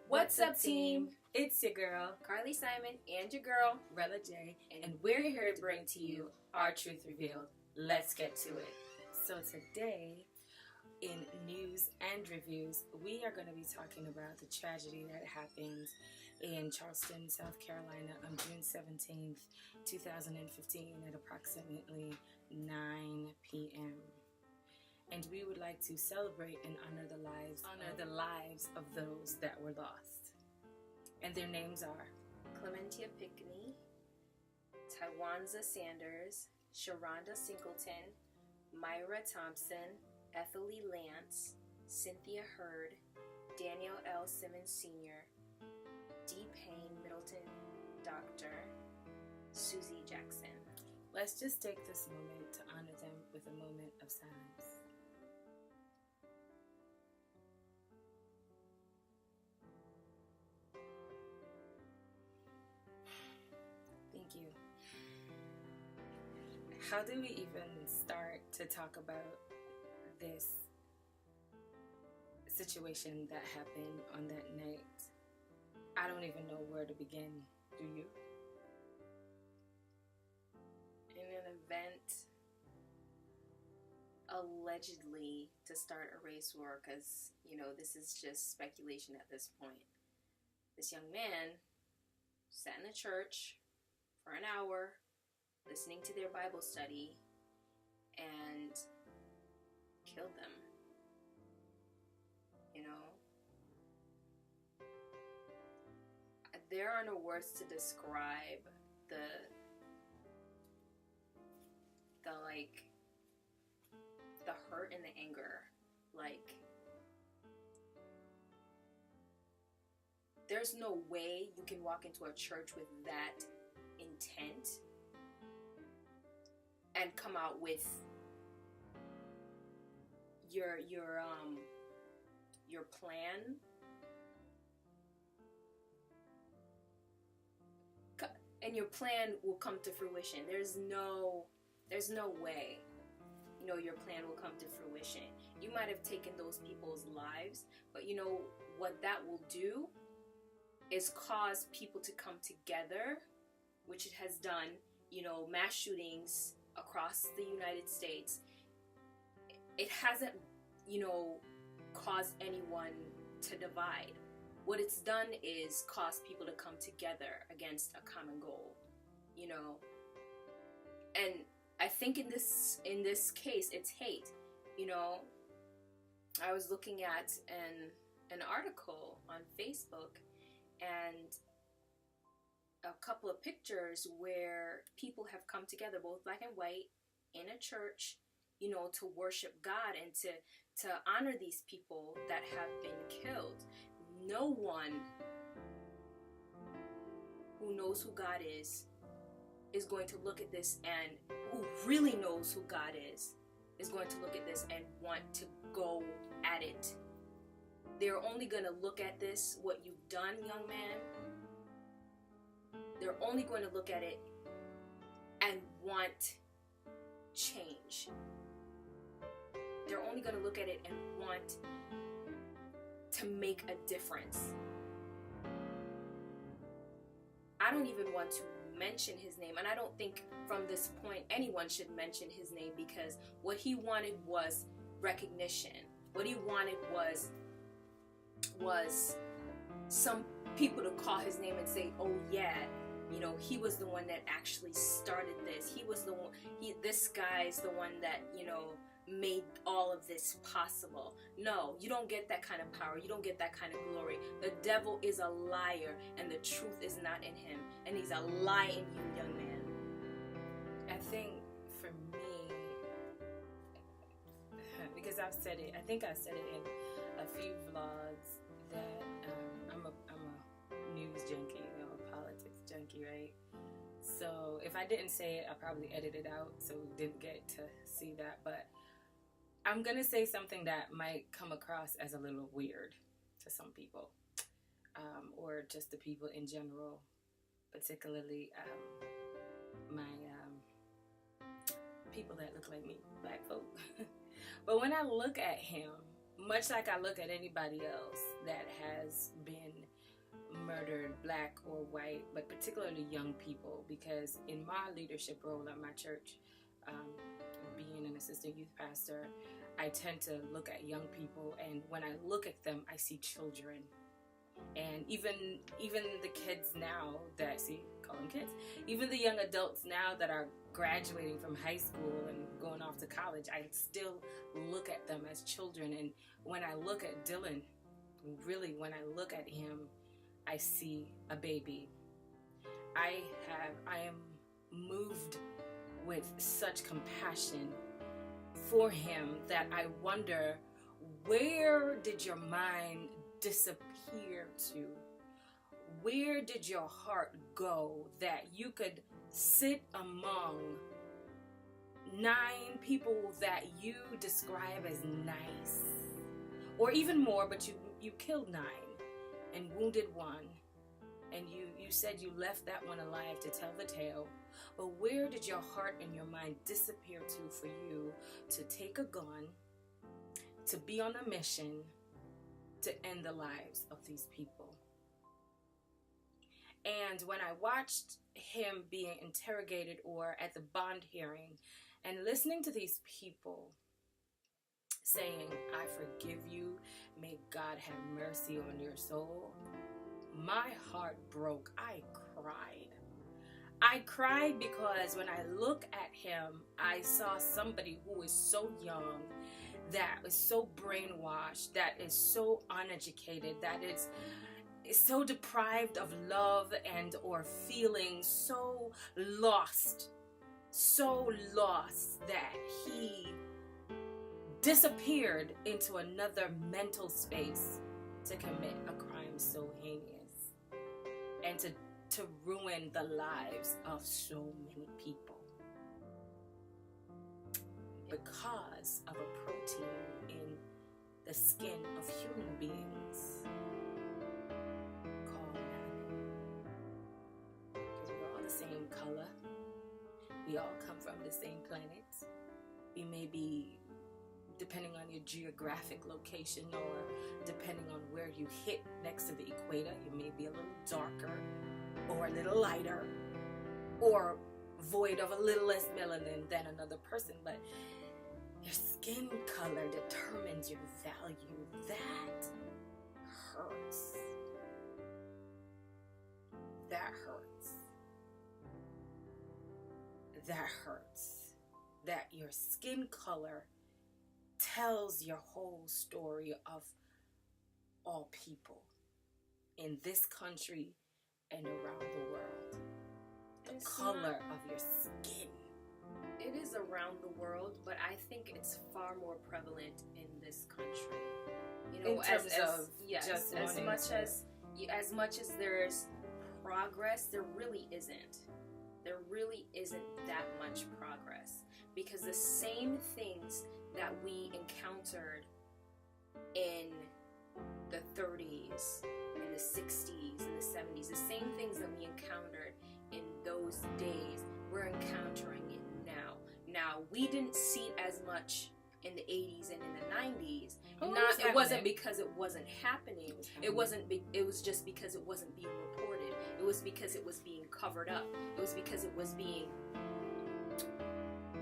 What's up, team? It's your girl, Carly Simon and your girl, Rella J, and we're here to bring to you our truth revealed. Let's get to it. So today, in news and reviews, we are going to be talking about the tragedy that happened in Charleston, South Carolina on June 17th, 2015 at approximately 9 p.m. And we would like to celebrate and honor the lives of those that were lost. And their names are Clementia Pickney, Tywanza Sanders, Sharonda Singleton, Myra Thompson, Ethylee Lance, Cynthia Hurd, Daniel L. Simmons Sr., D. Payne Middleton, Dr. Susie Jackson. Let's just take this moment to honor them with a moment of silence. Thank you. How do we even start to talk about this situation that happened on that night? I don't even know where to begin. Do you? In an event allegedly to start a race war, because, this is just speculation at this point. This young man sat in a church for an hour listening to their Bible study and killed them. There are no words to describe the hurt and the anger. There's no way you can walk into a church with that intent and come out with your plan. And your plan will come to fruition. There's no way, your plan will come to fruition. You might have taken those people's lives, but what that will do is cause people to come together, which it has done. Mass shootings across the United States. It hasn't, caused anyone to divide. What it's done is cause people to come together against a common goal, And I think in this case, it's hate. I was looking at an article on Facebook and a couple of pictures where people have come together, both black and white, in a church, to worship God and to honor these people that have been killed. No one who knows who God is going to look at this, and who really knows who God is going to look at this and want to go at it. They're only going to look at this, what you've done, young man. They're only going to look at it and want change. They're only going to look at it and want to make a difference. I don't even want to mention his name, and I don't think from this point anyone should mention his name, because what he wanted was recognition. What he wanted was some people to call his name and say, oh yeah, he was the one that actually started this. He was the one, this guy's the one that, made all of this possible. No, you don't get that kind of power. You don't get that kind of glory. The devil is a liar, and the truth is not in him. And he's a lie in you, young man. I think for me, because I've said it, I think I said it in a few vlogs that I'm a news junkie, a politics junkie, right? So if I didn't say it, I probably edited it out, so we didn't get to see that. But I'm going to say something that might come across as a little weird to some people, or just the people in general, particularly my people that look like me, black folk. But when I look at him, much like I look at anybody else that has been murdered, black or white, but particularly young people, because in my leadership role at my church, being an assistant youth pastor, I tend to look at young people, and when I look at them, I see children. And even the kids now that, call them kids, even the young adults now that are graduating from high school and going off to college, I still look at them as children. And when I look at Dylan, really, when I look at him, I see a baby. I am moved with such compassion for him that I wonder, where did your mind disappear to? Where did your heart go that you could sit among 9 people that you describe as nice, or even more, but you killed 9 and wounded 1, and you said you left that one alive to tell the tale? But where did your heart and your mind disappear to for you to take a gun, to be on a mission, to end the lives of these people? And when I watched him being interrogated or at the bond hearing and listening to these people saying, "I forgive you, may God have mercy on your soul," my heart broke. I cried because when I look at him, I saw somebody who is so young, that is so brainwashed, that is so uneducated, that is so deprived of love and or feeling, so lost that he disappeared into another mental space to commit a crime so heinous and to ruin the lives of so many people because of a protein in the skin of human beings called melanin. Because we're all the same color. We all come from the same planet. We may be, depending on your geographic location or depending on where you hit next to the equator, you may be a little darker or a little lighter or void of a little less melanin than another person, but your skin color determines your value. That hurts. That hurts. That hurts. That your skin color tells your whole story of all people in this country and around the world. The color of your skin. It is around the world, but I think it's far more prevalent in this country. You know, in terms of yes, just as much as there's progress, there really isn't. There really isn't that much progress, because the same things that we encountered in the 30s, in the 60s, in the 70s, the same things that we encountered in those days, we're encountering it now. Now, we didn't see it as much in the 80s and in the 90s. It wasn't because it wasn't happening. It was just because it wasn't being reported. It was because it was being covered up. It was because it was being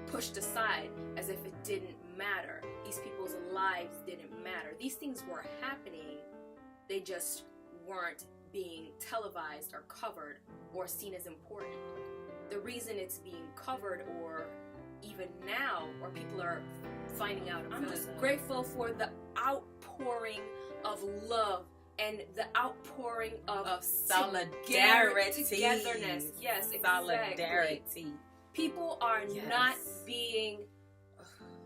pushed aside as if it didn't matter. These people's lives didn't matter. These things were happening. They just weren't being televised or covered or seen as important. The reason it's being covered, or even now, or people are finding out, I'm just grateful for the outpouring of love and the outpouring of solidarity, togetherness. Yes, exactly. Solidarity. People are not being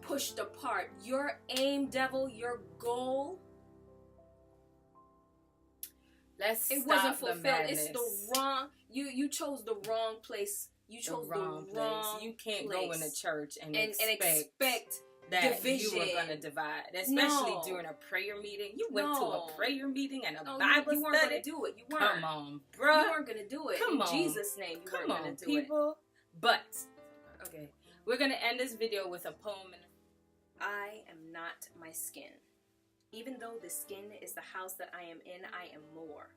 pushed apart. Your aim, devil, your goal, it wasn't fulfilled. It's the wrong. You chose the wrong place. You chose the wrong place. You can't place. go in a church and expect that division. You were going to divide, especially during a prayer meeting. You went to a prayer meeting and a Bible study. You weren't going to do it. You weren't. Come on, bro. You weren't going to do it. Come on. In Jesus' name, you weren't going to do people. it. But, okay, we're going to end this video with a poem. I am not my skin. Even though the skin is the house that I am in, I am more.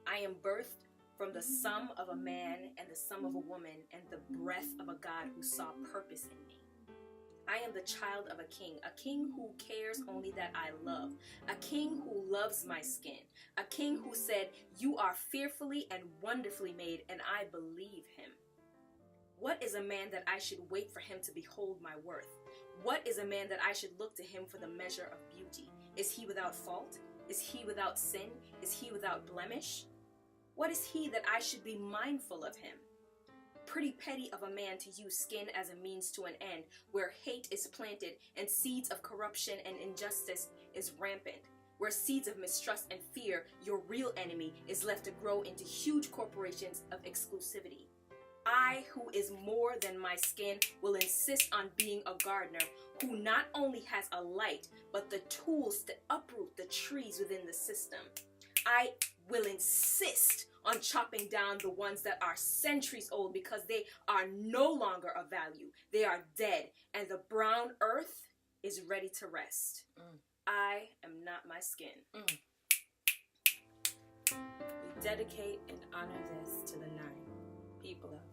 I am birthed from the sum of a man and the sum of a woman and the breath of a God who saw purpose in me. I am the child of a king who cares only that I love, a king who loves my skin, a king who said, "You are fearfully and wonderfully made," and I believe him. What is a man that I should wait for him to behold my worth? What is a man that I should look to him for the measure of beauty? Is he without fault? Is he without sin? Is he without blemish? What is he that I should be mindful of him? Pretty petty of a man to use skin as a means to an end, where hate is planted and seeds of corruption and injustice is rampant, where seeds of mistrust and fear, your real enemy, is left to grow into huge corporations of exclusivity. I, who is more than my skin, will insist on being a gardener who not only has a light, but the tools to uproot the trees within the system. I will insist on chopping down the ones that are centuries old because they are no longer of value. They are dead, and the brown earth is ready to rest. I am not my skin. We dedicate and honor this to the 9 people of